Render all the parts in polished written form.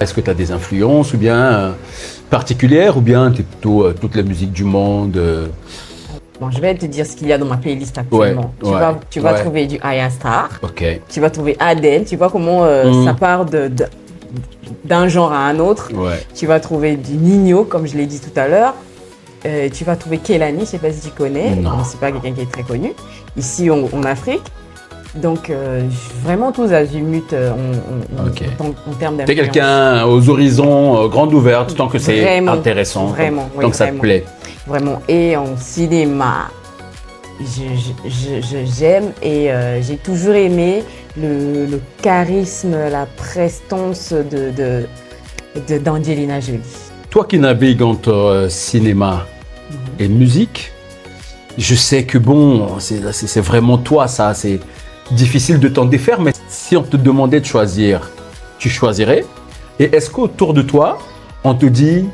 Est-ce que tu as des influences ou bien particulières ou bien tu es plutôt toute la musique du monde Bon, je vais te dire ce qu'il y a dans ma playlist actuellement. Tu vas trouver du Aya Star, tu vas trouver Adele, tu vois comment ça part d'un genre à un autre. Tu vas trouver du Nino, comme je l'ai dit tout à l'heure. Tu vas trouver Kehlani, je ne sais pas si tu connais, mais c'est pas quelqu'un qui est très connu, ici en Afrique. Donc, vraiment tous azimuts en termes d'influence. T'es quelqu'un aux horizons grandes ouvertes, tant que c'est intéressant, vraiment, tant que ça te plaît. Vraiment. Et en cinéma, j'aime et j'ai toujours aimé le charisme, la prestance d'Angelina Jolie. Toi qui navigues entre cinéma et musique, je sais que bon, c'est vraiment toi ça, c'est difficile de t'en défaire, mais si on te demandait de choisir, tu choisirais? Et est-ce qu'autour de toi, on te dit,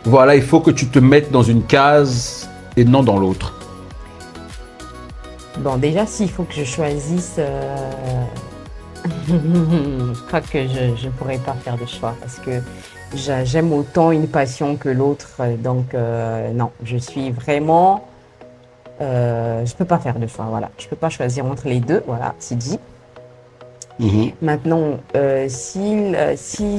voilà, il faut que tu te mettes dans une case et non dans l'autre? Bon, déjà, s'il faut que je choisisse, je crois que je ne pourrais pas faire de choix parce que j'aime autant une passion que l'autre. Donc, non, je suis vraiment... je ne peux pas faire de choix, voilà. Je ne peux pas choisir entre les deux, voilà, c'est dit. Maintenant, si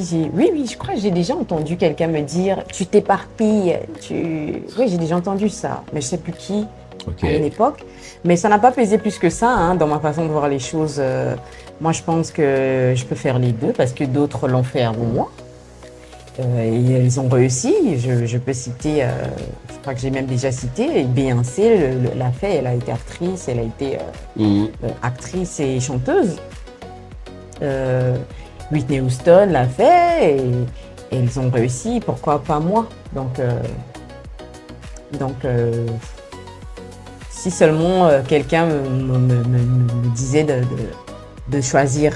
j'ai... Oui, je crois que j'ai déjà entendu quelqu'un me dire « tu t'éparpilles ». Oui, j'ai déjà entendu ça, mais je ne sais plus qui à une époque. Mais ça n'a pas pesé plus que ça hein, dans ma façon de voir les choses. Moi, je pense que je peux faire les deux parce que d'autres l'ont fait avant moi. Et elles ont réussi. Je peux citer, je crois que j'ai même déjà cité, Beyoncé l'a fait. Elle a été actrice, elle a été actrice et chanteuse. Whitney Houston l'a fait et elles ont réussi. Pourquoi pas moi? Donc si seulement quelqu'un me disait de choisir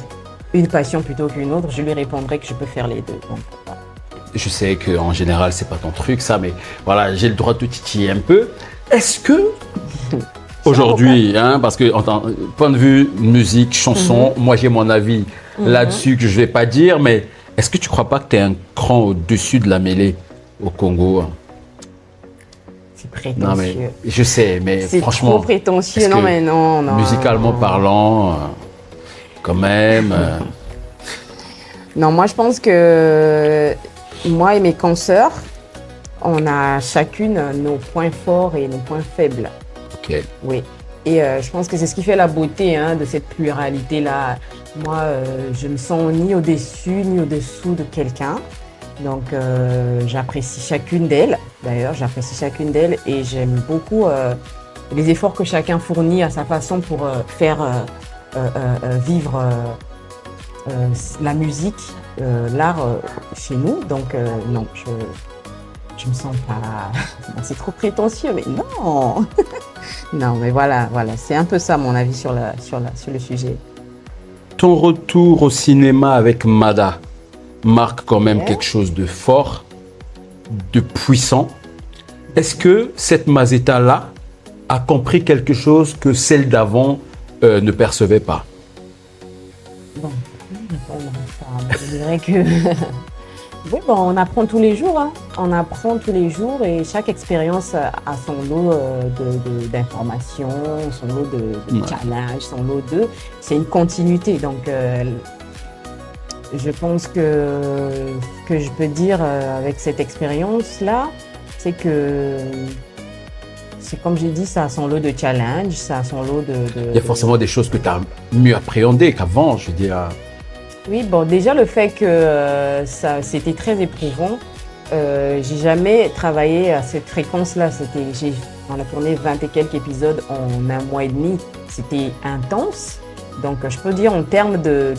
une passion plutôt qu'une autre, je lui répondrais que je peux faire les deux. Donc, voilà. Je sais qu'en général, c'est pas ton truc, ça, mais voilà, j'ai le droit de te titiller un peu. Est-ce que, aujourd'hui, hein, parce que, point de vue musique, chanson, moi j'ai mon avis là-dessus que je vais pas dire, mais est-ce que tu crois pas que tu es un cran au-dessus de la mêlée au Congo? C'est prétentieux. Non, mais je sais, mais franchement. C'est trop prétentieux, non, mais non. Musicalement parlant, quand même. Non, moi je pense que moi et mes consoeurs, on a chacune nos points forts et nos points faibles. Ok. Oui. Et je pense que c'est ce qui fait la beauté hein, de cette pluralité-là. Moi, je me sens ni au-dessus ni au-dessous de quelqu'un. Donc, j'apprécie chacune d'elles. D'ailleurs, j'apprécie chacune d'elles et j'aime beaucoup les efforts que chacun fournit à sa façon pour faire vivre la musique, l'art chez nous. Donc, non, je me sens pas... C'est trop prétentieux, mais non. Non, mais voilà, c'est un peu ça mon avis sur le sujet. Ton retour au cinéma avec Mada marque quand même quelque chose de fort, de puissant. Est-ce que cette Mazeta-là a compris quelque chose que celle d'avant ne percevait pas? Bon, je dirais que... Oui, bon, on apprend tous les jours. Hein. On apprend tous les jours et chaque expérience a son lot d'informations, son lot de challenges, son lot de... C'est une continuité. Donc, je pense que ce que je peux dire avec cette expérience-là, c'est que, c'est comme j'ai dit, ça a son lot de challenges, ça a son lot de... Il y a forcément des choses que tu as mieux appréhendées qu'avant, je veux dire. Oui, bon, déjà le fait que c'était très éprouvant. J'ai jamais travaillé à cette fréquence-là. On a tourné 20 et quelques épisodes en un mois et demi. C'était intense. Donc, je peux dire en termes de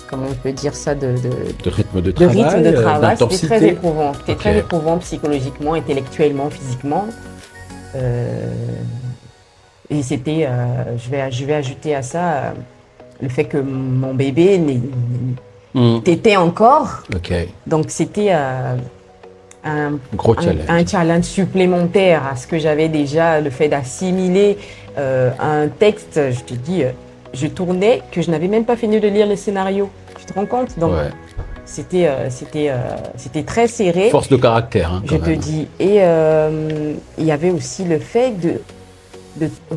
comment on peut dire ça, de rythme de travail, c'était très éprouvant. C'était très éprouvant psychologiquement, intellectuellement, physiquement. Et c'était, je vais ajouter à ça le fait que mon bébé t'était encore. Donc c'était un challenge supplémentaire à ce que j'avais déjà, le fait d'assimiler un texte. Je te dis, je tournais que je n'avais même pas fini de lire le scénario. Tu te rends compte? Donc, Ouais. c'était très serré. Force de caractère, hein, Je quand te même. dis. Et il y avait aussi le fait de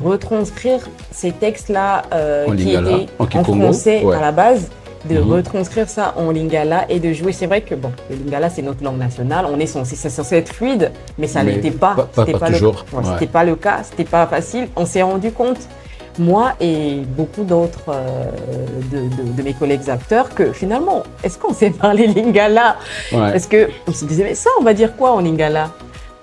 retranscrire ces textes-là En qui lingala, étaient en en kikongo, français ouais. à la base, de Mhm. retranscrire ça en lingala et de jouer. C'est vrai que bon, le lingala c'est notre langue nationale, c'est censé être fluide, mais ça Mais l'était pas. pas C'était toujours, ouais, ouais. c'était pas le cas, c'était pas facile. On s'est rendu compte, moi et beaucoup d'autres de mes collègues acteurs, que finalement, est-ce qu'on sait parler lingala? Ouais. Parce que on se disait, mais ça, on va dire quoi en lingala?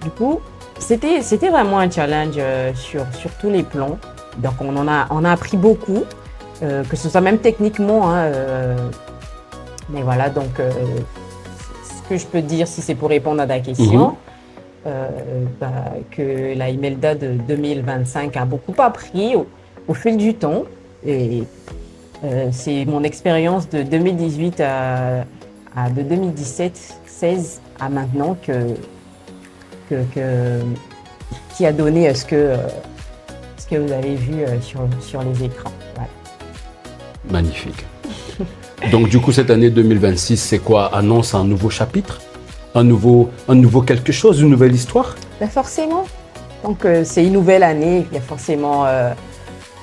Du coup, c'était vraiment un challenge sur tous les plans. Donc, on a appris beaucoup, que ce soit même techniquement. Hein, mais voilà, donc, ce que je peux dire, si c'est pour répondre à ta question, que la Imelda de 2025 a beaucoup appris au fil du temps. Et c'est mon expérience de 2018 de 2017-16 à maintenant qui a donné ce que vous avez vu sur les écrans. Voilà. Magnifique. Donc du coup, cette année 2026, c'est quoi? Annonce un nouveau chapitre? Un nouveau quelque chose, une nouvelle histoire? Ben forcément. Donc c'est une nouvelle année, il y a forcément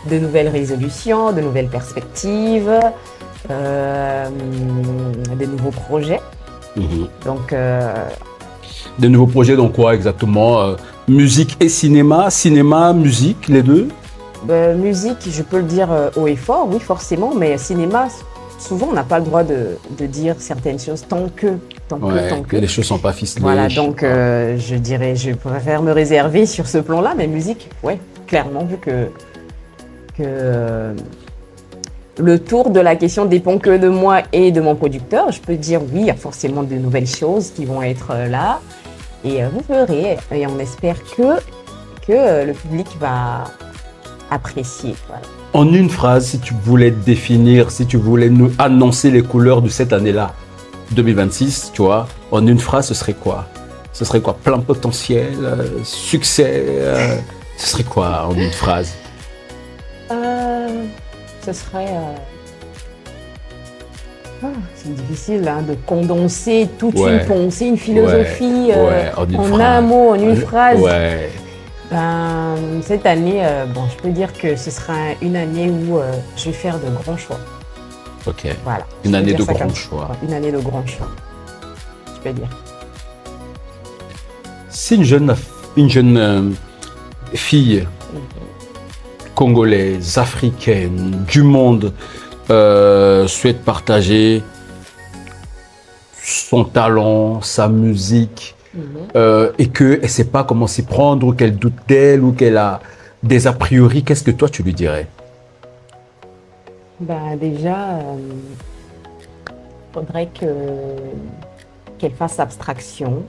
de nouvelles résolutions, de nouvelles perspectives, de nouveaux projets. Mhm. Donc Des nouveaux projets, donc quoi exactement? Musique et cinéma, musique, les deux? musique, je peux le dire haut et fort, oui forcément, mais cinéma, souvent on n'a pas le droit de dire certaines choses tant que Les choses sont pas ficelées. Voilà, je sais donc pas. je dirais, je préfère me réserver sur ce plan-là, mais musique, ouais, clairement, vu que le tour de la question dépend que de moi et de mon producteur, je peux dire oui, il y a forcément de nouvelles choses qui vont être là, et vous verrez, et on espère que le public va apprécier. Voilà. En une phrase, si tu voulais définir, si tu voulais nous annoncer les couleurs de cette année-là, 2026, tu vois, en une phrase, ce serait quoi? Ce serait quoi? Plein potentiel, succès, ce serait quoi en une phrase? Ce serait... c'est difficile hein, de condenser toute une pensée, une philosophie en un mot, en une phrase. Ouais. Cette année, je peux dire que ce sera une année où je vais faire de grands choix. Ok. Voilà. Une année de grands choix. Une année de grands choix, je peux dire. Si une jeune fille congolaise, africaine, du monde souhaite partager son talent, sa musique, et qu'elle ne sait pas comment s'y prendre, ou qu'elle doute d'elle, ou qu'elle a des a priori, qu'est-ce que toi tu lui dirais? Déjà, faudrait qu'elle fasse abstraction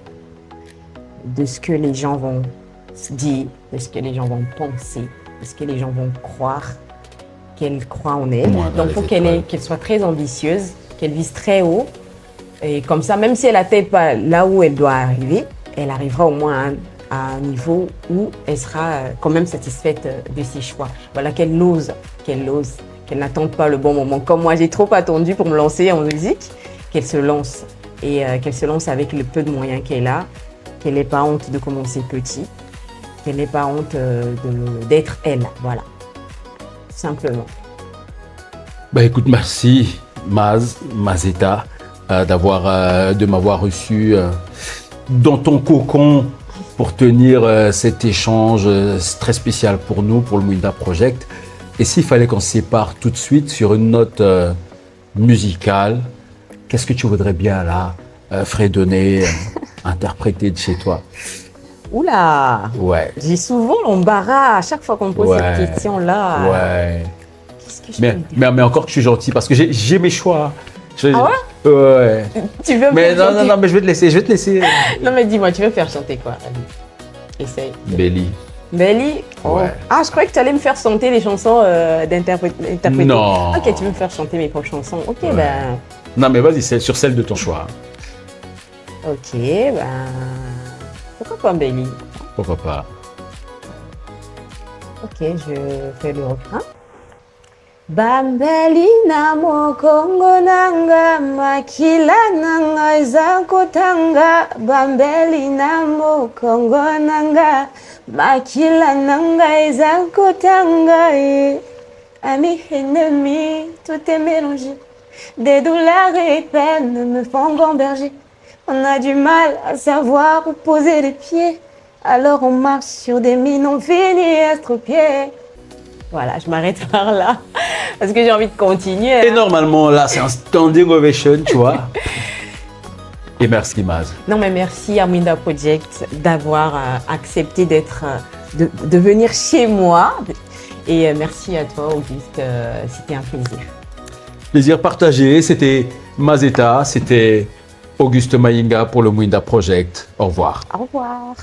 de ce que les gens vont se dire, de ce que les gens vont penser, de ce que les gens vont croire, qu'elle croit en elle. Donc, il faut qu'elle soit très ambitieuse, qu'elle vise très haut. Et comme ça, même si elle n'atteint pas là où elle doit arriver, elle arrivera au moins à un niveau où elle sera quand même satisfaite de ses choix. Voilà, qu'elle n'attende pas le bon moment. Comme moi, j'ai trop attendu pour me lancer en musique, qu'elle se lance. Et qu'elle se lance avec le peu de moyens qu'elle a, qu'elle n'ait pas honte de commencer petit, qu'elle n'ait pas honte d'être elle. Voilà, simplement. Écoute, merci Mazeta, de m'avoir reçu dans ton cocon pour tenir cet échange très spécial pour nous, pour le Mwinda Project. Et s'il fallait qu'on se sépare tout de suite sur une note musicale, qu'est-ce que tu voudrais bien là fredonner, interpréter de chez toi? Oula! Ouais. J'ai souvent l'embarras à chaque fois qu'on me pose cette question-là. Ouais. Qu'est-ce que je peux dire? Mais encore que je suis gentil parce que j'ai mes choix. Ah ouais? Ouais. Tu veux mais me faire chanter? non, mais je vais te laisser. Non, mais dis-moi, tu veux faire chanter quoi? Allez, essaye. Belly. Belly? Oh. Ouais. Ah, je croyais que tu allais me faire chanter les chansons d'interpréter. Non. Ok, tu veux me faire chanter mes propres chansons. Ok, Ouais. Non, mais vas-y, c'est sur celle de ton choix. Ok, pourquoi pas Belly? Pourquoi pas? Ok, je fais le refrain. Bambeli na mokongo nanga, makila nanga eza kotanga. Bambeli na mokongo nanga, makila nanga eza kotanga. Amis, ennemis, tout est mélangé. Des douleurs et peines me font gamberger. On a du mal à savoir où poser les pieds. Alors on marche sur des mines, on finit estropiés. Voilà, je m'arrête par là parce que j'ai envie de continuer. Et normalement, là, c'est un standing ovation, tu vois. Et merci, Maz. Non, mais merci à Mwinda Project d'avoir accepté de venir chez moi. Et merci à toi, Auguste. C'était un plaisir. Plaisir partagé. C'était Mazeta, c'était Auguste Maïnga pour le Mwinda Project. Au revoir. Au revoir.